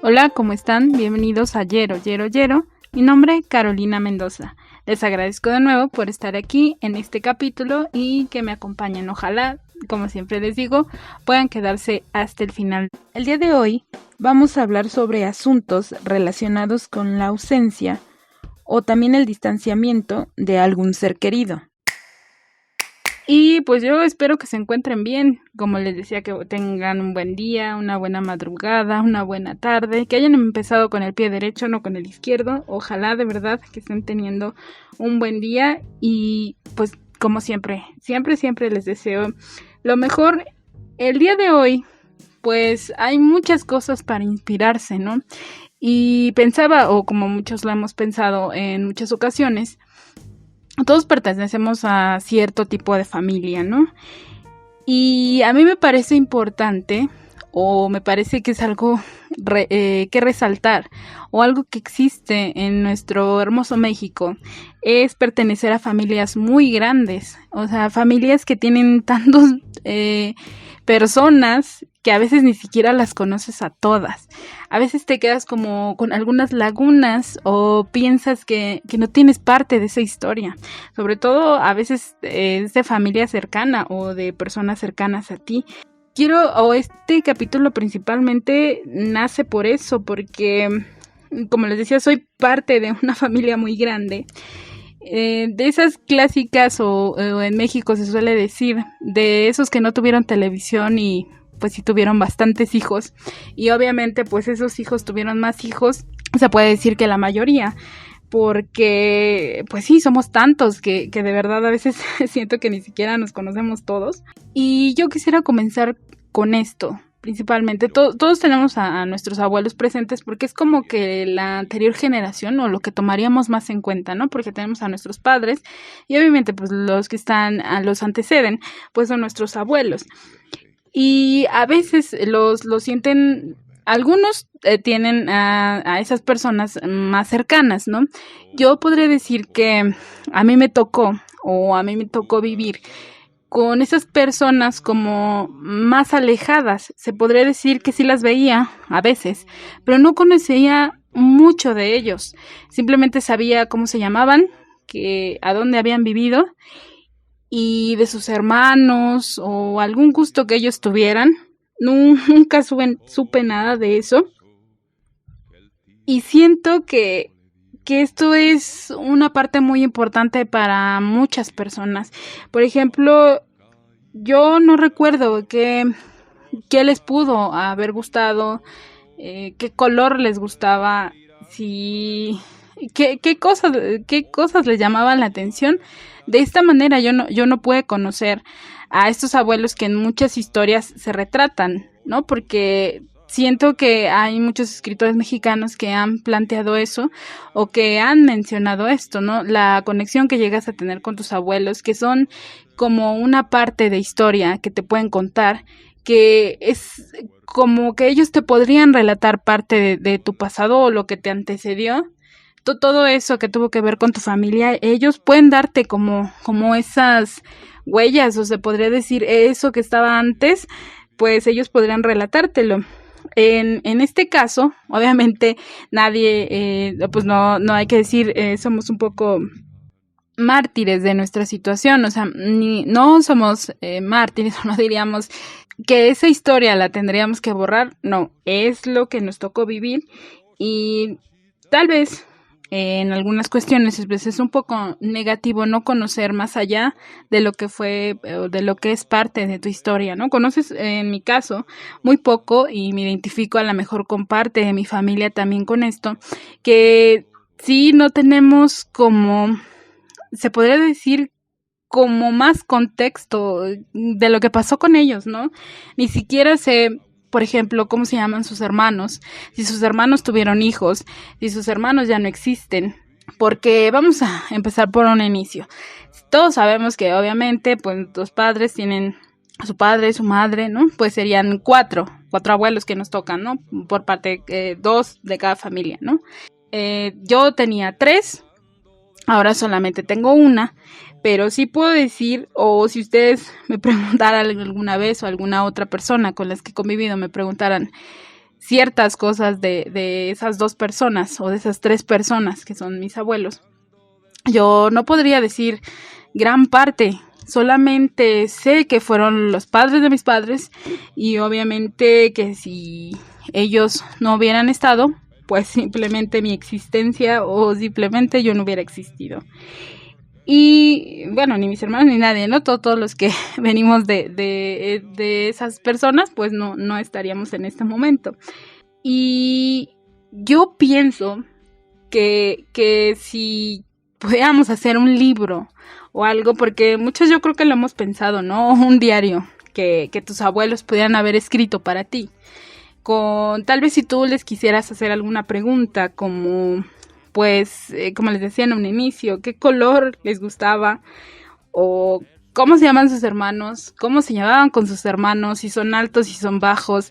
Hola, ¿cómo están? Bienvenidos a Yero, Yero, Yero. Mi nombre es Carolina Mendoza. Les agradezco de nuevo por estar aquí en este capítulo y que me acompañen. Ojalá, como siempre les digo, puedan quedarse hasta el final. El día de hoy vamos a hablar sobre asuntos relacionados con la ausencia o también el distanciamiento de algún ser querido. Y pues yo espero que se encuentren bien, como les decía, que tengan un buen día, una buena madrugada, una buena tarde, que hayan empezado con el pie derecho, no con el izquierdo. Ojalá de verdad que estén teniendo un buen día y pues como siempre les deseo lo mejor. El día de hoy pues hay muchas cosas para inspirarse, ¿no? Y pensaba, o como muchos lo hemos pensado en muchas ocasiones, todos pertenecemos a cierto tipo de familia, ¿no? Y a mí me parece importante, o me parece que es algo que resaltar, o algo que existe en nuestro hermoso México, es pertenecer a familias muy grandes, o sea, familias que tienen tantos personas que a veces ni siquiera las conoces a todas. A veces te quedas como con algunas lagunas o piensas que no tienes parte de esa historia. Sobre todo a veces es de familia cercana o de personas cercanas a ti. Este capítulo principalmente nace por eso, porque como les decía, soy parte de una familia muy grande. De esas clásicas o en México se suele decir, de esos que no tuvieron televisión y pues sí tuvieron bastantes hijos, y obviamente pues esos hijos tuvieron más hijos, se puede decir que la mayoría, porque pues sí, somos tantos que de verdad a veces siento que ni siquiera nos conocemos todos. Y yo quisiera comenzar con esto. Principalmente, todos tenemos a nuestros abuelos presentes porque es como que la anterior generación o lo que tomaríamos más en cuenta, ¿no? Porque tenemos a nuestros padres y obviamente pues los que los anteceden pues son nuestros abuelos. Y a veces los sienten, algunos tienen a esas personas más cercanas, ¿no? Yo podría decir que a mí me tocó vivir con esas personas como más alejadas. Se podría decir que sí las veía a veces, pero no conocía mucho de ellos. Simplemente sabía cómo se llamaban, a dónde habían vivido y de sus hermanos o algún gusto que ellos tuvieran. Nunca supe nada de eso. Y siento que esto es una parte muy importante para muchas personas. Por ejemplo, yo no recuerdo qué les pudo haber gustado, qué color les gustaba, qué cosas les llamaban la atención. De esta manera yo no pude conocer a estos abuelos que en muchas historias se retratan, ¿no? Porque siento que hay muchos escritores mexicanos que han planteado eso o que han mencionado esto, ¿no? La conexión que llegas a tener con tus abuelos, que son como una parte de historia que te pueden contar, que es como que ellos te podrían relatar parte de tu pasado o lo que te antecedió. Todo eso que tuvo que ver con tu familia, ellos pueden darte como esas huellas, o se podría decir eso que estaba antes, pues ellos podrían relatártelo. En este caso, obviamente nadie, pues no hay que decir, somos un poco mártires de nuestra situación, o sea, no somos mártires, o no diríamos que esa historia la tendríamos que borrar, no, es lo que nos tocó vivir y tal vez en algunas cuestiones pues es un poco negativo no conocer más allá de lo que fue o de lo que es parte de tu historia, ¿no? Conoces, en mi caso, muy poco y me identifico a lo mejor con parte de mi familia también con esto, que sí no tenemos como, se podría decir, como más contexto de lo que pasó con ellos, ¿no? Ni siquiera sé, por ejemplo, cómo se llaman sus hermanos, si sus hermanos tuvieron hijos, si sus hermanos ya no existen, porque vamos a empezar por un inicio. Todos sabemos que obviamente pues los padres tienen a su padre, su madre, ¿no? Pues serían cuatro abuelos que nos tocan, ¿no? Por parte, 2 de cada familia, ¿no? Yo tenía 3, ahora solamente tengo una, pero sí puedo decir, o si ustedes me preguntaran alguna vez o alguna otra persona con las que he convivido me preguntaran ciertas cosas de esas 2 personas o de esas 3 personas que son mis abuelos. Yo no podría decir gran parte, solamente sé que fueron los padres de mis padres y obviamente que si ellos no hubieran estado, pues simplemente mi existencia o simplemente yo no hubiera existido. Y bueno, ni mis hermanos ni nadie, ¿no? Todos los que venimos de esas personas, pues no estaríamos en este momento. Y yo pienso que si pudiéramos hacer un libro o algo, porque muchos yo creo que lo hemos pensado, ¿no? Un diario que tus abuelos pudieran haber escrito para ti. Tal vez si tú les quisieras hacer alguna pregunta como... pues, como les decía en un inicio, qué color les gustaba o cómo se llaman sus hermanos, cómo se llevaban con sus hermanos, si son altos, si son bajos,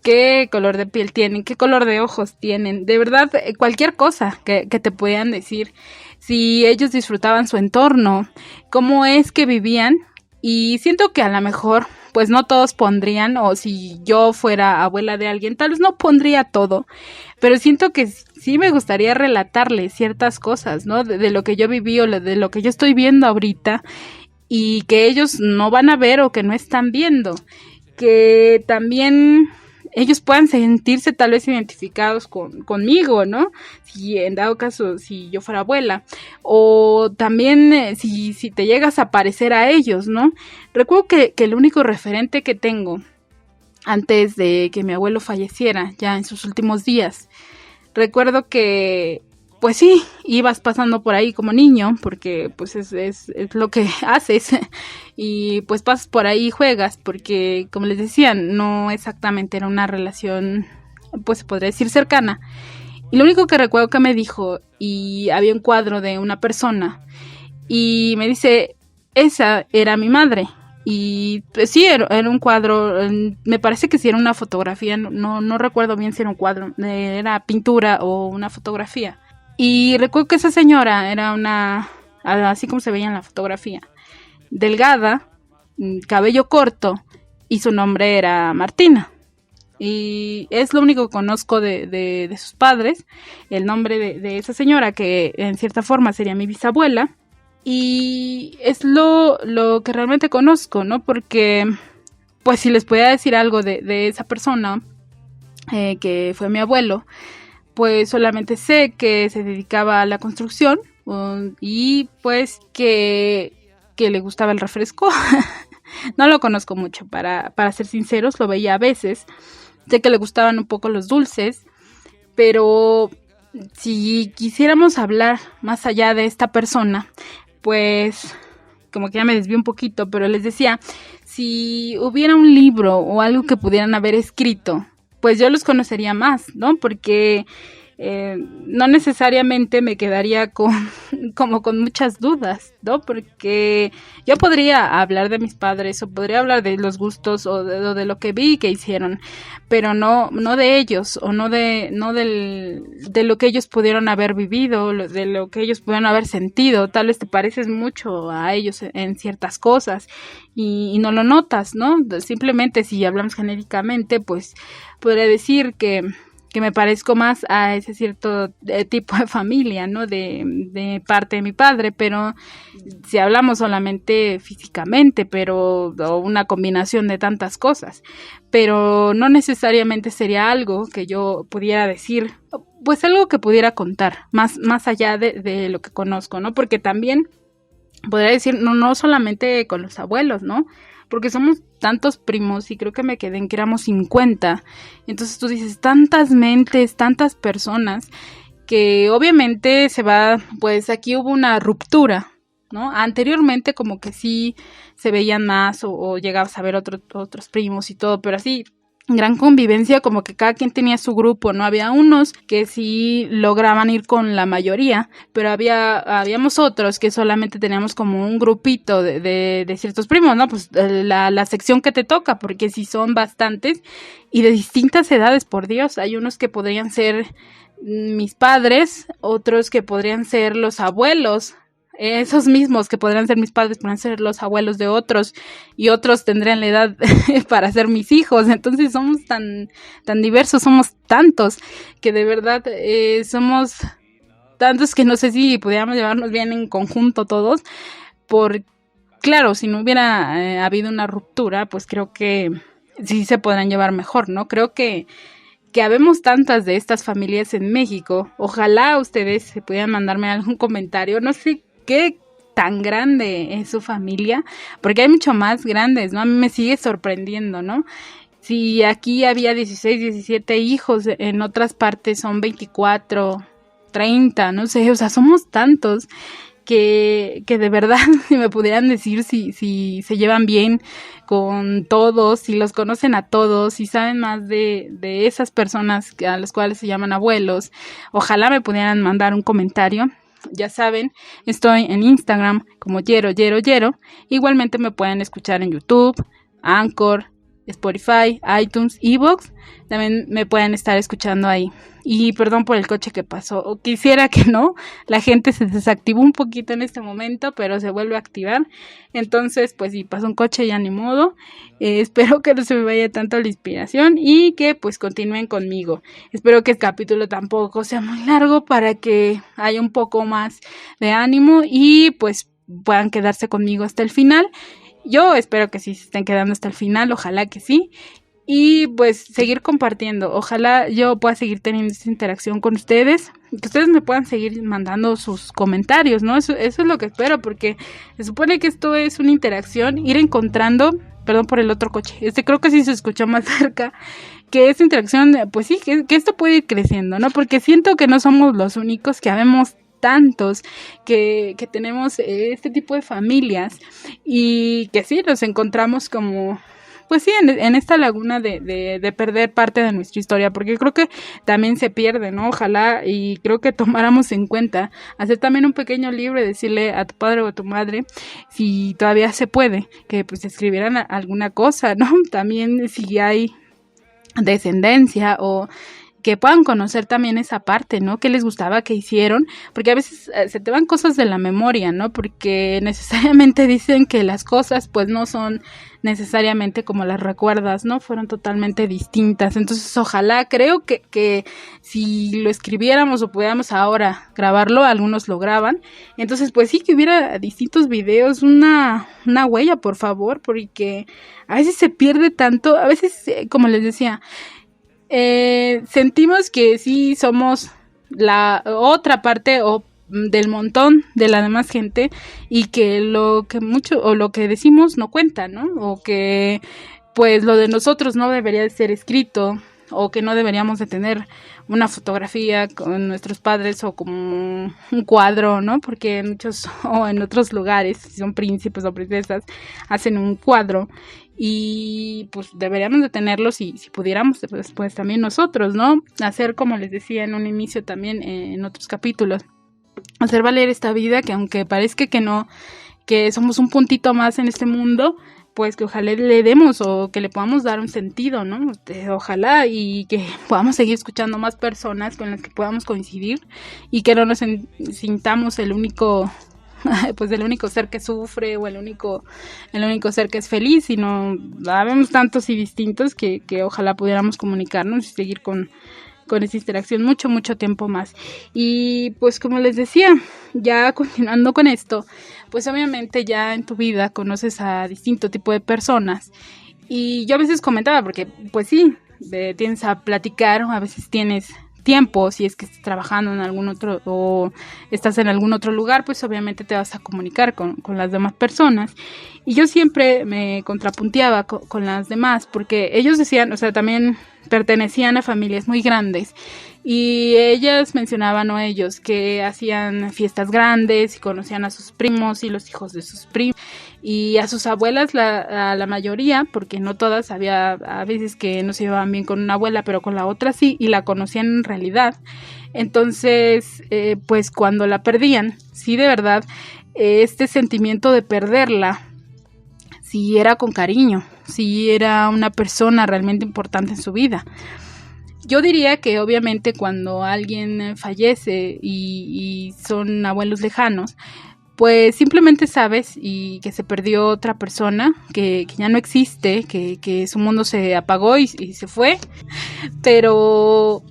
qué color de piel tienen, qué color de ojos tienen, de verdad, cualquier cosa que te pudieran decir, si ellos disfrutaban su entorno, cómo es que vivían, y siento que a lo mejor pues no todos pondrían, o si yo fuera abuela de alguien, tal vez no pondría todo, pero siento que sí me gustaría relatarles ciertas cosas, ¿no? De lo que yo viví o de lo que yo estoy viendo ahorita y que ellos no van a ver o que no están viendo. Que también ellos puedan sentirse tal vez identificados conmigo, ¿no? Si en dado caso, si yo fuera abuela. O también si te llegas a parecer a ellos, ¿no? Recuerdo que el único referente que tengo antes de que mi abuelo falleciera, ya en sus últimos días, recuerdo que, pues sí, ibas pasando por ahí como niño, porque pues es lo que haces, y pues pasas por ahí y juegas, porque como les decía, no exactamente era una relación, pues se podría decir cercana, y lo único que recuerdo que me dijo, y había un cuadro de una persona, y me dice, esa era mi madre. Y pues sí, era un cuadro, me parece que sí era una fotografía, no recuerdo bien si era un cuadro, era pintura o una fotografía. Y recuerdo que esa señora era así como se veía en la fotografía, delgada, cabello corto, y su nombre era Martina. Y es lo único que conozco de sus padres, el nombre de esa señora, que en cierta forma sería mi bisabuela. Y es lo que realmente conozco, ¿no? Porque, pues si les pudiera decir algo de esa persona, que fue mi abuelo, pues solamente sé que se dedicaba a la construcción y pues que le gustaba el refresco. No lo conozco mucho, para ser sinceros, lo veía a veces. Sé que le gustaban un poco los dulces, pero si quisiéramos hablar más allá de esta persona, pues como que ya me desvié un poquito, pero les decía, si hubiera un libro o algo que pudieran haber escrito, pues yo los conocería más, ¿no? Porque no necesariamente me quedaría como con muchas dudas, ¿no? Porque yo podría hablar de mis padres o podría hablar de los gustos o de lo que vi que hicieron, pero no de ellos o no de lo que ellos pudieron haber vivido, de lo que ellos pudieron haber sentido. Tal vez te pareces mucho a ellos en ciertas cosas y no lo notas, ¿no? Simplemente si hablamos genéricamente, pues podría decir que me parezco más a ese cierto tipo de familia, ¿no? De parte de mi padre, pero si hablamos solamente físicamente, o una combinación de tantas cosas, pero no necesariamente sería algo que yo pudiera decir, pues algo que pudiera contar, más allá de lo que conozco, ¿no? Porque también podría decir, no solamente con los abuelos, ¿no? Porque somos tantos primos y creo que me quedé en que éramos 50. Entonces tú dices, tantas mentes, tantas personas, que obviamente pues aquí hubo una ruptura, ¿no? Anteriormente como que sí se veían más o llegabas a ver otros primos y todo, pero así gran convivencia, como que cada quien tenía su grupo, ¿no? Había unos que sí lograban ir con la mayoría, pero habíamos otros que solamente teníamos como un grupito de ciertos primos, ¿no? Pues la sección que te toca, porque sí son bastantes y de distintas edades, por Dios. Hay unos que podrían ser mis padres, otros que podrían ser los abuelos esos mismos que podrán ser mis padres podrán ser los abuelos de otros y otros tendrían la edad para ser mis hijos. Entonces somos tan diversos, somos tantos que de verdad somos tantos que no sé si pudiéramos llevarnos bien en conjunto todos, por claro, si no hubiera habido una ruptura, pues creo que sí se podrán llevar mejor, ¿no? Creo que habemos tantas de estas familias en México. Ojalá ustedes se pudieran mandarme algún comentario. No sé qué tan grande es su familia, porque hay mucho más grandes, ¿no? A mí me sigue sorprendiendo, ¿no? Si aquí había 16, 17 hijos, en otras partes son 24, 30, no sé, o sea, somos tantos que de verdad, si me pudieran decir si se llevan bien con todos, si los conocen a todos, si saben más de esas personas a las cuales se llaman abuelos, ojalá me pudieran mandar un comentario. Ya saben, estoy en Instagram como Yero. Igualmente me pueden escuchar en YouTube, Anchor, Spotify, iTunes, iVoox. También me pueden estar escuchando ahí. Y perdón por el coche que pasó. O quisiera que no. La gente se desactivó un poquito en este momento, pero se vuelve a activar. Entonces, pues si pasó un coche, ya ni modo. Espero que no se me vaya tanto la inspiración y que pues continúen conmigo. Espero que el capítulo tampoco sea muy largo para que haya un poco más de ánimo y pues puedan quedarse conmigo hasta el final. Yo espero que sí se estén quedando hasta el final, ojalá que sí. Y pues seguir compartiendo, ojalá yo pueda seguir teniendo esta interacción con ustedes, que ustedes me puedan seguir mandando sus comentarios, ¿no? Eso es lo que espero, porque se supone que esto es una interacción, ir encontrando, perdón por el otro coche, creo que sí se escuchó más cerca, que esta interacción, pues sí, que esto puede ir creciendo, ¿no? Porque siento que no somos los únicos, que habemos tantos que tenemos este tipo de familias y que sí, nos encontramos como pues sí, en esta laguna de perder parte de nuestra historia, porque creo que también se pierde, ¿no? Ojalá y creo que tomáramos en cuenta hacer también un pequeño libro y decirle a tu padre o a tu madre, si todavía se puede, que pues escribieran alguna cosa, ¿no? También si hay descendencia o que puedan conocer también esa parte, ¿no? ¿Qué les gustaba que hicieron? Porque a veces se te van cosas de la memoria, ¿no? Porque necesariamente dicen que las cosas pues no son necesariamente como las recuerdas, ¿no? Fueron totalmente distintas. Entonces, ojalá, creo que si lo escribiéramos o pudiéramos ahora grabarlo, algunos lo graban. Entonces, pues sí, que hubiera distintos videos, una huella, por favor, porque a veces se pierde tanto, a veces, como les decía, sentimos que sí somos la otra parte o del montón de la demás gente y que lo que mucho o lo que decimos no cuenta, ¿no? O que pues lo de nosotros no debería de ser escrito o que no deberíamos de tener una fotografía con nuestros padres o como un cuadro, ¿no? Porque en muchos o en otros lugares, si son príncipes o princesas, hacen un cuadro y pues deberíamos de tenerlos si pudiéramos, pues también nosotros, ¿no? Hacer, como les decía en un inicio también en otros capítulos, hacer valer esta vida que aunque parezca que no, que somos un puntito más en este mundo, pues que ojalá le demos o que le podamos dar un sentido, ¿no? Ojalá y que podamos seguir escuchando más personas con las que podamos coincidir y que no nos sintamos el único pues el único ser que sufre o el único ser que es feliz, sino habemos tantos y distintos que ojalá pudiéramos comunicarnos y seguir con esa interacción mucho tiempo más. Y pues como les decía, ya continuando con esto, pues obviamente ya en tu vida conoces a distinto tipo de personas y yo a veces comentaba porque pues sí, tienes a platicar o a veces tienes tiempo, si es que estás trabajando en algún otro o estás en algún otro lugar, pues obviamente te vas a comunicar con las demás personas y yo siempre me contrapunteaba con las demás porque ellos decían, o sea, también pertenecían a familias muy grandes y ellas mencionaban, o ellos, que hacían fiestas grandes y conocían a sus primos y los hijos de sus primos y a sus abuelas, a la mayoría, porque no todas, había a veces que no se llevaban bien con una abuela, pero con la otra sí, y la conocían en realidad. Entonces, pues cuando la perdían, sí, de verdad, este sentimiento de perderla, sí era con cariño, sí era una persona realmente importante en su vida. Yo diría que obviamente cuando alguien fallece y son abuelos lejanos, pues simplemente sabes y que se perdió otra persona, que ya no existe, que su mundo se apagó y se fue, pero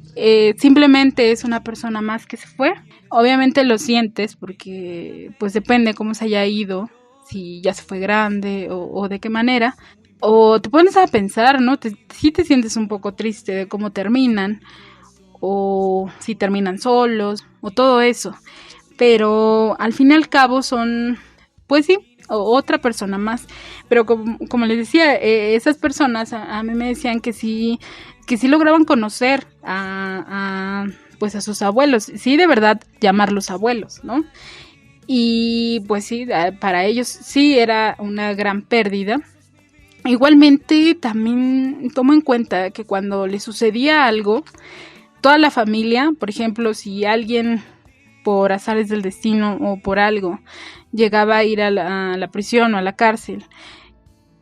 simplemente es una persona más que se fue. Obviamente lo sientes porque pues depende cómo se haya ido, si ya se fue grande o de qué manera, o te pones a pensar, ¿no? Si te sientes un poco triste de cómo terminan, o si terminan solos, o todo eso. Pero al fin y al cabo son, pues sí, otra persona más. Pero como les decía, esas personas a mí me decían que sí lograban conocer pues a sus abuelos, sí, de verdad llamarlos abuelos, ¿no? Y pues sí, para ellos sí era una gran pérdida. Igualmente también tomo en cuenta que cuando le sucedía algo, toda la familia, por ejemplo, si alguien por azares del destino o por algo llegaba a ir a la prisión o a la cárcel,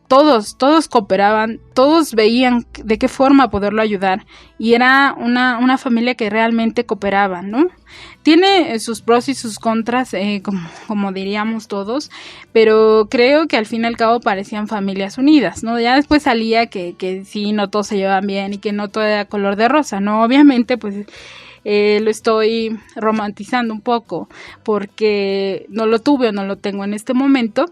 todos cooperaban, todos veían de qué forma poderlo ayudar, y era una familia que realmente cooperaba, ¿no? Tiene sus pros y sus contras, como diríamos todos, pero creo que al fin y al cabo parecían familias unidas, ¿no? Ya después salía que sí, no todos se llevaban bien y que no todo era color de rosa, ¿no? Obviamente, pues lo estoy romantizando un poco porque no lo tuve o no lo tengo en este momento.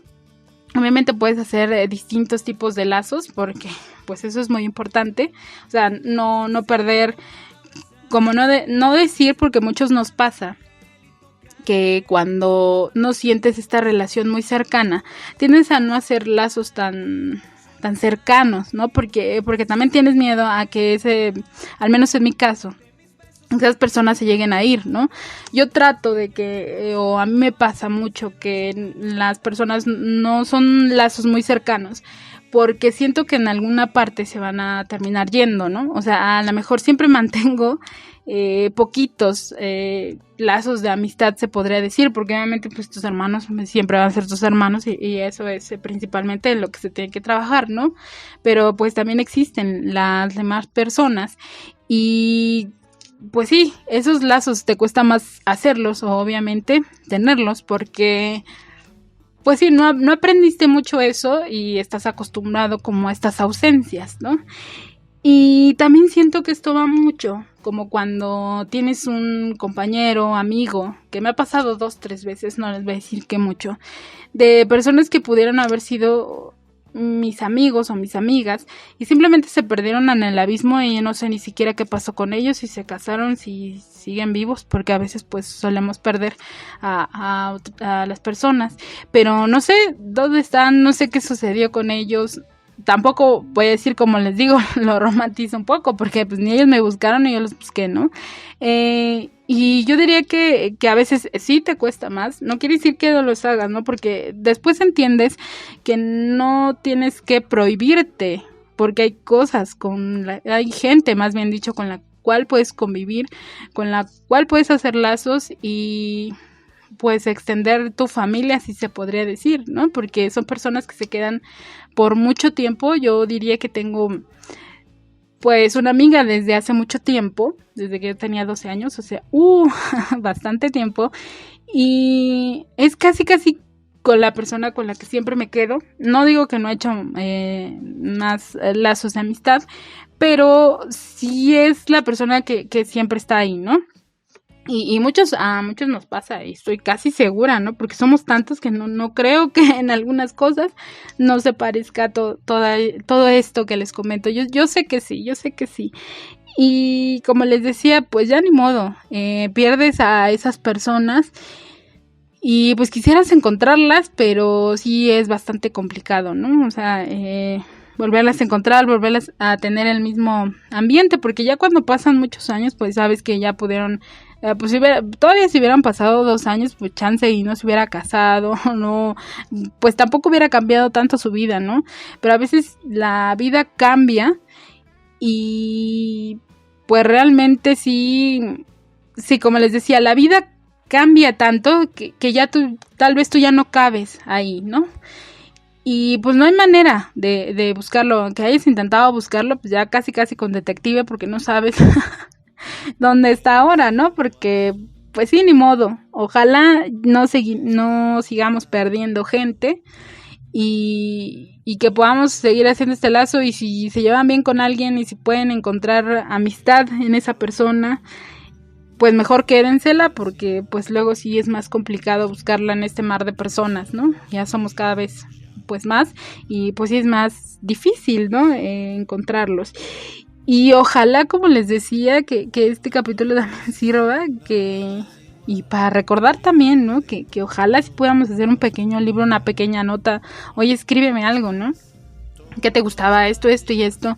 Obviamente puedes hacer distintos tipos de lazos porque pues eso es muy importante, o sea, no perder, como no decir, porque muchos nos pasa que cuando no sientes esta relación muy cercana, tiendes a no hacer lazos tan cercanos, ¿no? Porque también tienes miedo a que al menos en mi caso, esas personas se lleguen a ir, ¿no? Yo trato de que, o a mí me pasa mucho que las personas no son lazos muy cercanos, porque siento que en alguna parte se van a terminar yendo, ¿no? O sea, a lo mejor siempre mantengo poquitos lazos de amistad, se podría decir, porque obviamente pues tus hermanos siempre van a ser tus hermanos y eso es principalmente en lo que se tiene que trabajar, ¿no? Pero pues también existen las demás personas y pues sí, esos lazos te cuesta más hacerlos o obviamente tenerlos porque pues sí, no aprendiste mucho eso y estás acostumbrado como a estas ausencias, ¿no? Y también siento que esto va mucho, como cuando tienes un compañero, amigo, que me ha pasado 2-3 veces, no les voy a decir que mucho, de personas que pudieron haber sido mis amigos o mis amigas y simplemente se perdieron en el abismo y no sé ni siquiera qué pasó con ellos, si se casaron, si siguen vivos, porque a veces pues solemos perder a las personas, pero no sé dónde están, no sé qué sucedió con ellos. Tampoco voy a decir, como les digo, lo romantizo un poco, porque pues ni ellos me buscaron ni yo los busqué, ¿no? Y yo diría que a veces sí te cuesta más, no quiere decir que no los hagas, ¿no? Porque después entiendes que no tienes que prohibirte, porque hay cosas hay gente, más bien dicho, con la cual puedes convivir, con la cual puedes hacer lazos y pues extender tu familia, si se podría decir, ¿no? Porque son personas que se quedan por mucho tiempo. Yo diría que tengo pues una amiga desde hace mucho tiempo, desde que yo tenía 12 años, o sea, bastante tiempo, y es casi con la persona con la que siempre me quedo. No digo que no he hecho más lazos de amistad, pero sí es la persona que siempre está ahí, ¿no? Y a muchos nos pasa, y estoy casi segura, ¿no? Porque somos tantos que no creo que en algunas cosas no se parezca todo esto que les comento. Yo sé que sí, yo sé que sí. Y como les decía, pues ya ni modo, pierdes a esas personas y pues quisieras encontrarlas, pero sí es bastante complicado, ¿no? O sea, volverlas a encontrar, volverlas a tener el mismo ambiente, porque ya cuando pasan muchos años, pues sabes que ya pudieron, pues todavía si hubieran pasado 2 años, pues chance y no se hubiera casado, no, pues tampoco hubiera cambiado tanto su vida, ¿no? Pero a veces la vida cambia y pues realmente sí, como les decía, la vida cambia tanto que ya tal vez tú ya no cabes ahí, ¿no? Y pues no hay manera de buscarlo, aunque hayas intentado buscarlo, pues ya casi con detective, porque no sabes dónde está ahora, ¿no? Porque pues sí, ni modo. Ojalá no sigamos perdiendo gente y que podamos seguir haciendo este lazo, y si se llevan bien con alguien y si pueden encontrar amistad en esa persona, pues mejor quédensela, porque pues luego sí es más complicado buscarla en este mar de personas, ¿no? Ya somos cada vez pues más y pues sí es más difícil, ¿no? Encontrarlos. Y ojalá, como les decía, que este capítulo también sirva, y para recordar también, ¿no? Que ojalá si podamos hacer un pequeño libro, una pequeña nota. Oye, escríbeme algo, ¿no? ¿Qué te gustaba? Esto y esto.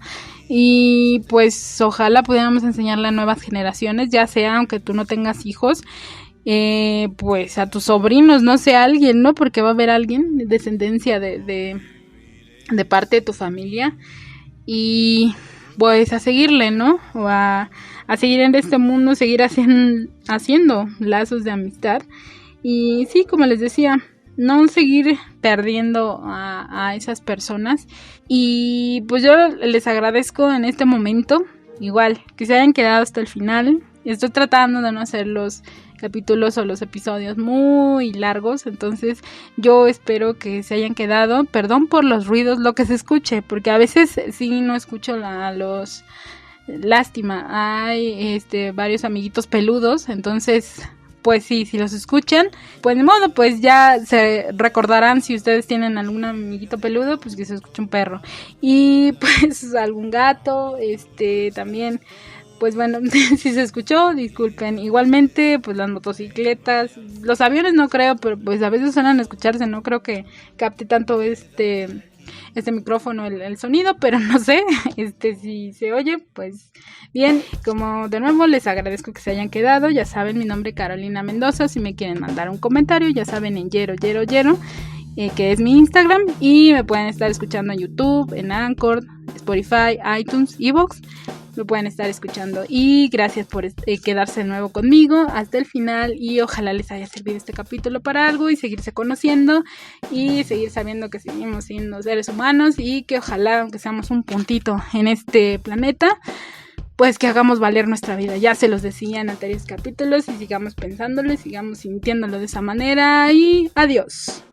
Y pues ojalá pudiéramos enseñarle a nuevas generaciones, ya sea aunque tú no tengas hijos, pues a tus sobrinos, no sé, a alguien, ¿no? Porque va a haber alguien, descendencia de parte de tu familia. Y pues a seguirle, ¿no? O a seguir en este mundo, seguir haciendo lazos de amistad. Y sí, como les decía, no seguir perdiendo a esas personas. Y pues yo les agradezco en este momento, igual, que se hayan quedado hasta el final. Estoy tratando de no hacer los capítulos o los episodios muy largos, entonces yo espero que se hayan quedado. Perdón por los ruidos, lo que se escuche, porque a veces sí no escucho los... Lástima, hay varios amiguitos peludos, entonces pues sí, si los escuchan, pues de modo, pues ya se recordarán, si ustedes tienen algún amiguito peludo, pues que se escuche un perro, y pues algún gato, también, pues bueno, si se escuchó, disculpen. Igualmente, pues las motocicletas, los aviones no creo, pero pues a veces suenan a escucharse, no creo que capte tanto este micrófono el sonido, pero no sé, si se oye, pues bien. Como de nuevo les agradezco que se hayan quedado, ya saben, mi nombre es Carolina Mendoza, si me quieren mandar un comentario, ya saben, en Yero, que es mi Instagram, y me pueden estar escuchando en YouTube, en Anchor, Spotify, iTunes, Evox, me pueden estar escuchando. Y gracias por quedarse de nuevo conmigo hasta el final, y ojalá les haya servido este capítulo para algo y seguirse conociendo y seguir sabiendo que seguimos siendo seres humanos, y que ojalá, aunque seamos un puntito en este planeta, pues que hagamos valer nuestra vida. Ya se los decía en anteriores capítulos, y sigamos pensándolo y sigamos sintiéndolo de esa manera. Y adiós.